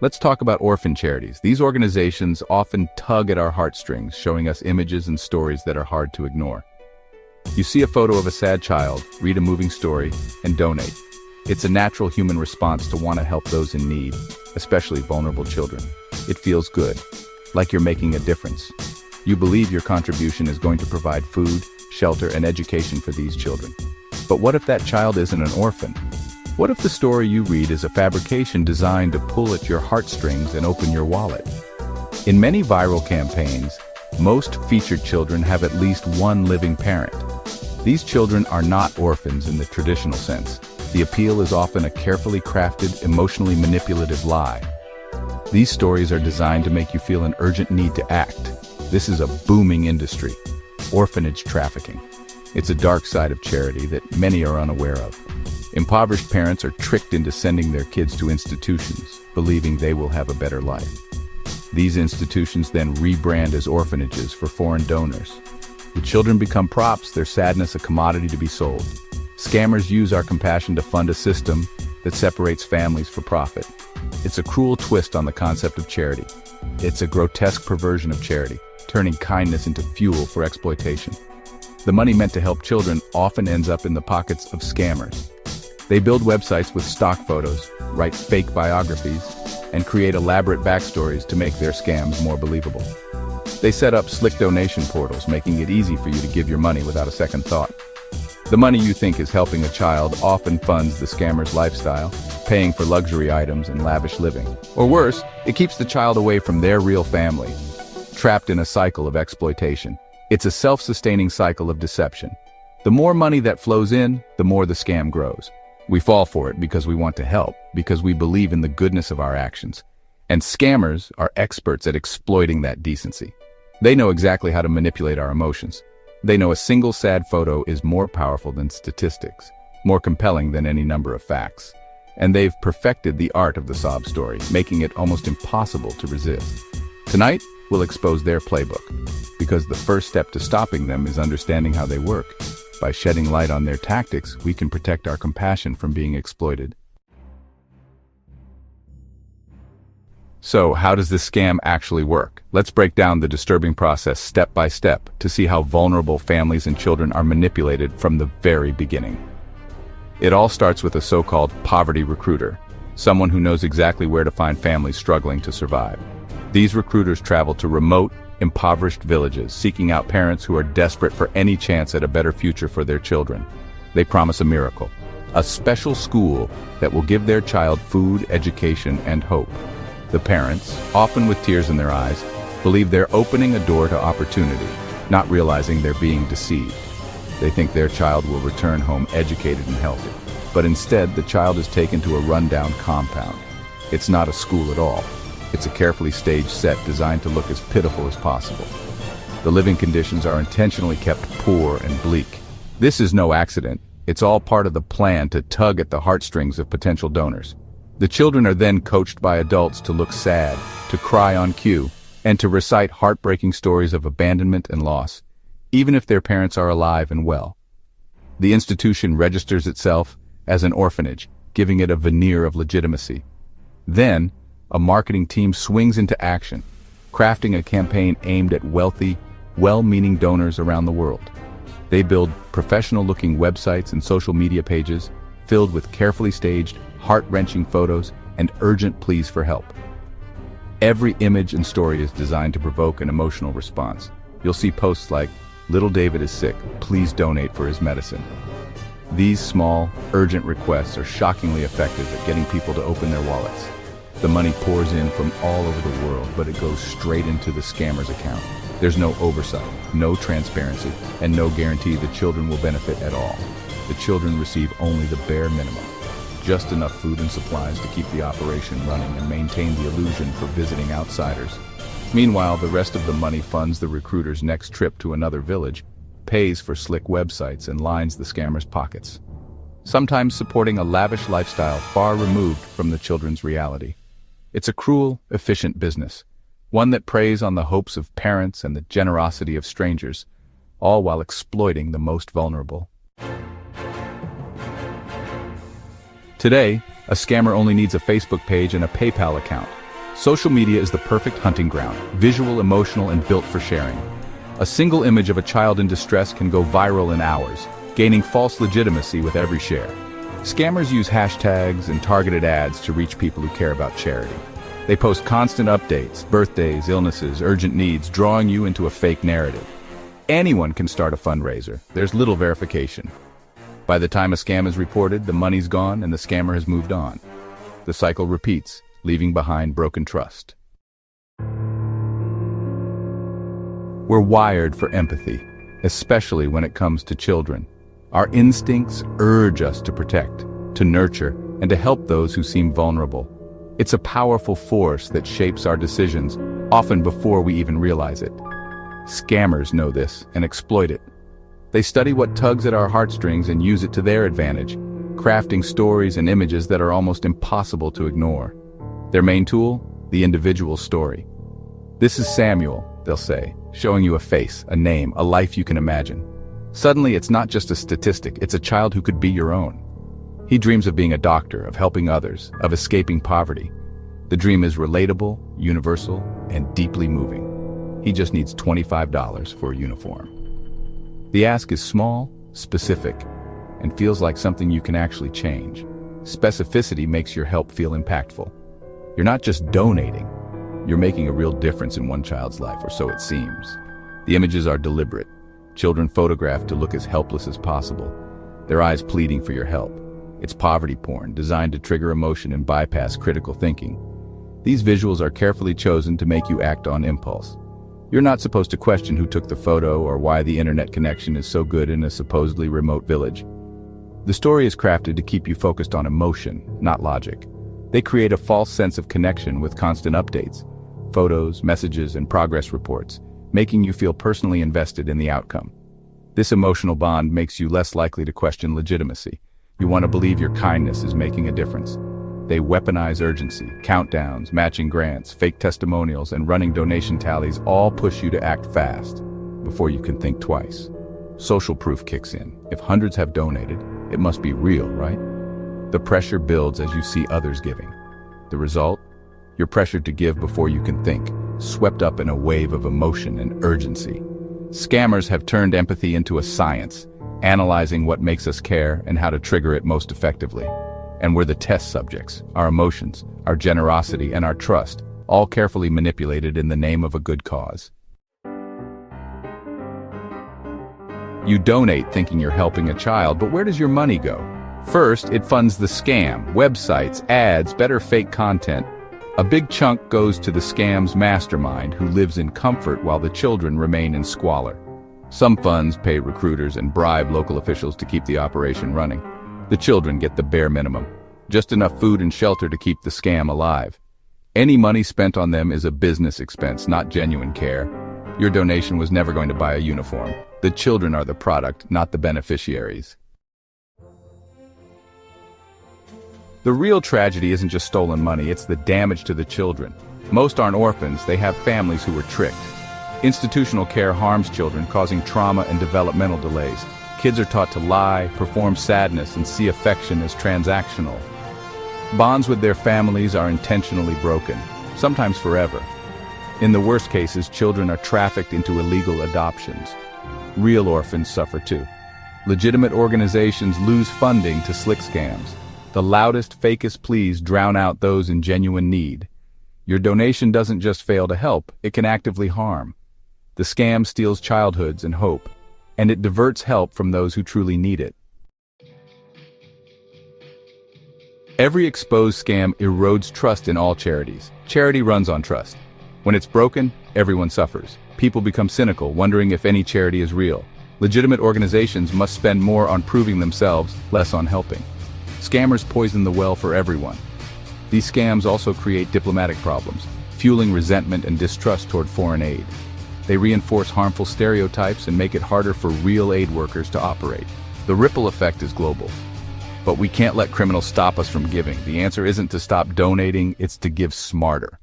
Let's talk about orphan charities. These organizations often tug at our heartstrings, showing us images and stories that are hard to ignore. You see a photo of a sad child, read a moving story, and donate. It's a natural human response to want to help those in need, especially vulnerable children. It feels good, like you're making a difference. You believe your contribution is going to provide food, shelter, and education for these children. But what if that child isn't an orphan? What if the story you read is a fabrication designed to pull at your heartstrings and open your wallet? In many viral campaigns, most featured children have at least one living parent. These children are not orphans in the traditional sense. The appeal is often a carefully crafted, emotionally manipulative lie. These stories are designed to make you feel an urgent need to act. This is a booming industry, orphanage trafficking. It's a dark side of charity that many are unaware of. Impoverished parents are tricked into sending their kids to institutions, believing they will have a better life. These institutions then rebrand as orphanages for foreign donors. The children become props, their sadness a commodity to be sold. Scammers use our compassion to fund a system that separates families for profit. It's a cruel twist on the concept of charity. It's a grotesque perversion of charity, turning kindness into fuel for exploitation. The money meant to help children often ends up in the pockets of scammers. They build websites with stock photos, write fake biographies, and create elaborate backstories to make their scams more believable. They set up slick donation portals, making it easy for you to give your money without a second thought. The money you think is helping a child often funds the scammer's lifestyle, paying for luxury items and lavish living. Or worse, it keeps the child away from their real family, trapped in a cycle of exploitation. It's a self-sustaining cycle of deception. The more money that flows in, the more the scam grows. We fall for it because we want to help, because we believe in the goodness of our actions. And scammers are experts at exploiting that decency. They know exactly how to manipulate our emotions. They know a single sad photo is more powerful than statistics, more compelling than any number of facts. And they've perfected the art of the sob story, making it almost impossible to resist. Tonight, we'll expose their playbook, because the first step to stopping them is understanding how they work. By shedding light on their tactics, we can protect our compassion from being exploited. So, how does this scam actually work? Let's break down the disturbing process step by step to see how vulnerable families and children are manipulated from the very beginning. It all starts with a so-called poverty recruiter, someone who knows exactly where to find families struggling to survive. These recruiters travel to remote, impoverished villages, seeking out parents who are desperate for any chance at a better future for their children. They promise a miracle, a special school that will give their child food, education, and hope. The parents, often with tears in their eyes, believe they're opening a door to opportunity, not realizing they're being deceived. They think their child will return home educated and healthy, but instead the child is taken to a rundown compound. It's not a school at all. It's a carefully staged set designed to look as pitiful as possible. The living conditions are intentionally kept poor and bleak. This is no accident. It's all part of the plan to tug at the heartstrings of potential donors. The children are then coached by adults to look sad, to cry on cue, and to recite heartbreaking stories of abandonment and loss, even if their parents are alive and well. The institution registers itself as an orphanage, giving it a veneer of legitimacy. Then, a marketing team swings into action, crafting a campaign aimed at wealthy, well-meaning donors around the world. They build professional-looking websites and social media pages filled with carefully staged, heart-wrenching photos and urgent pleas for help. Every image and story is designed to provoke an emotional response. You'll see posts like, "Little David is sick, please donate for his medicine." These small, urgent requests are shockingly effective at getting people to open their wallets. The money pours in from all over the world, but it goes straight into the scammer's account. There's no oversight, no transparency, and no guarantee the children will benefit at all. The children receive only the bare minimum, just enough food and supplies to keep the operation running and maintain the illusion for visiting outsiders. Meanwhile, the rest of the money funds the recruiter's next trip to another village, pays for slick websites, and lines the scammer's pockets, sometimes supporting a lavish lifestyle far removed from the children's reality. It's a cruel, efficient business, one that preys on the hopes of parents and the generosity of strangers, all while exploiting the most vulnerable. Today, A scammer only needs a Facebook page and a PayPal account. Social media is the perfect hunting ground, visual, emotional, and built for sharing. A single image of a child in distress can go viral in hours, gaining false legitimacy with every share. Scammers use hashtags and targeted ads to reach people who care about charity. They post constant updates, birthdays, illnesses, urgent needs, drawing you into a fake narrative. Anyone can start a fundraiser. There's little verification. By the time a scam is reported, the money's gone and the scammer has moved on. The cycle repeats, leaving behind broken trust. We're wired for empathy, especially when it comes to children. Our instincts urge us to protect, to nurture, and to help those who seem vulnerable. It's a powerful force that shapes our decisions, often before we even realize it. Scammers know this and exploit it. They study what tugs at our heartstrings and use it to their advantage, crafting stories and images that are almost impossible to ignore. Their main tool? The individual story. "This is Samuel," they'll say, showing you a face, a name, a life you can imagine. Suddenly, it's not just a statistic, it's a child who could be your own. He dreams of being a doctor, of helping others, of escaping poverty. The dream is relatable, universal, and deeply moving. He just needs $25 for a uniform. The ask is small, specific, and feels like something you can actually change. Specificity makes your help feel impactful. You're not just donating, you're making a real difference in one child's life, or so it seems. The images are deliberate. Children photographed to look as helpless as possible, their eyes pleading for your help. It's poverty porn, designed to trigger emotion and bypass critical thinking. These visuals are carefully chosen to make you act on impulse. You're not supposed to question who took the photo or why the internet connection is so good in a supposedly remote village. The story is crafted to keep you focused on emotion, not logic. They create a false sense of connection with constant updates, photos, messages, and progress reports, making you feel personally invested in the outcome. This emotional bond makes you less likely to question legitimacy. You want to believe your kindness is making a difference. They weaponize urgency, countdowns, matching grants, fake testimonials, and running donation tallies all push you to act fast before you can think twice. Social proof kicks in. If hundreds have donated, it must be real, right? The pressure builds as you see others giving. The result? You're pressured to give before you can think, swept up in a wave of emotion and urgency. Scammers have turned empathy into a science, analyzing what makes us care and how to trigger it most effectively. And we're the test subjects, our emotions, our generosity, and our trust, all carefully manipulated in the name of a good cause. You donate thinking you're helping a child, but where does your money go? First, it funds the scam, websites, ads, better fake content. A big chunk goes to the scam's mastermind, who lives in comfort while the children remain in squalor. Some funds pay recruiters and bribe local officials to keep the operation running. The children get the bare minimum, just enough food and shelter to keep the scam alive. Any money spent on them is a business expense, not genuine care. Your donation was never going to buy a uniform. The children are the product, not the beneficiaries. The real tragedy isn't just stolen money, it's the damage to the children. Most aren't orphans, they have families who were tricked. Institutional care harms children, causing trauma and developmental delays. Kids are taught to lie, perform sadness, and see affection as transactional. Bonds with their families are intentionally broken, sometimes forever. In the worst cases, children are trafficked into illegal adoptions. Real orphans suffer too. Legitimate organizations lose funding to slick scams. The loudest, fakest pleas drown out those in genuine need. Your donation doesn't just fail to help, it can actively harm. The scam steals childhoods and hope, and it diverts help from those who truly need it. Every exposed scam erodes trust in all charities. Charity runs on trust. When it's broken, everyone suffers. People become cynical, wondering if any charity is real. Legitimate organizations must spend more on proving themselves, less on helping. Scammers poison the well for everyone. These scams also create diplomatic problems, fueling resentment and distrust toward foreign aid. They reinforce harmful stereotypes and make it harder for real aid workers to operate. The ripple effect is global. But we can't let criminals stop us from giving. The answer isn't to stop donating, it's to give smarter.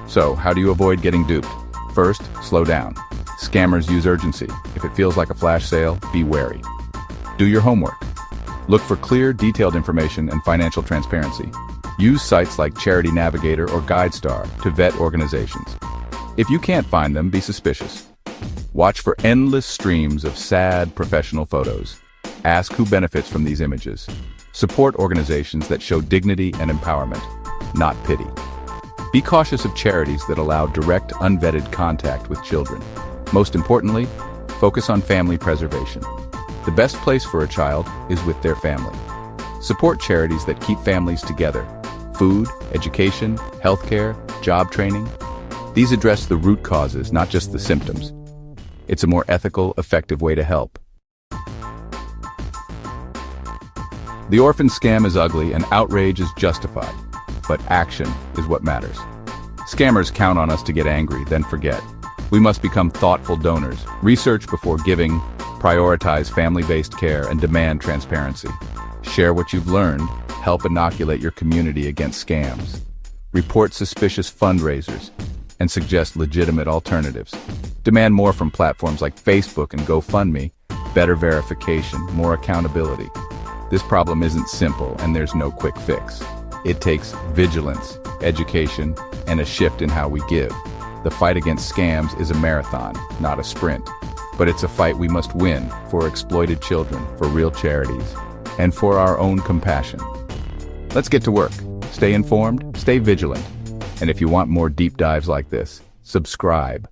So, how do you avoid getting duped? First, slow down. Scammers use urgency. If it feels like a flash sale, be wary. Do your homework. Look for clear, detailed information and financial transparency. Use sites like Charity Navigator or GuideStar to vet organizations. If you can't find them, be suspicious. Watch for endless streams of sad, professional photos. Ask who benefits from these images. Support organizations that show dignity and empowerment, not pity. Be cautious of charities that allow direct, unvetted contact with children. Most importantly, focus on family preservation. The best place for a child is with their family. Support charities that keep families together. Food, education, healthcare, job training. These address the root causes, not just the symptoms. It's a more ethical, effective way to help. The orphan scam is ugly and outrage is justified, but action is what matters. Scammers count on us to get angry, then forget. We must become thoughtful donors, research before giving, prioritize family-based care, and demand transparency. Share what you've learned, help inoculate your community against scams. Report suspicious fundraisers, and suggest legitimate alternatives. Demand more from platforms like Facebook and GoFundMe, better verification, more accountability. This problem isn't simple and there's no quick fix. It takes vigilance, education, and a shift in how we give. The fight against scams is a marathon, not a sprint. But it's a fight we must win for exploited children, for real charities, and for our own compassion. Let's get to work. Stay informed, stay vigilant, and if you want more deep dives like this, subscribe.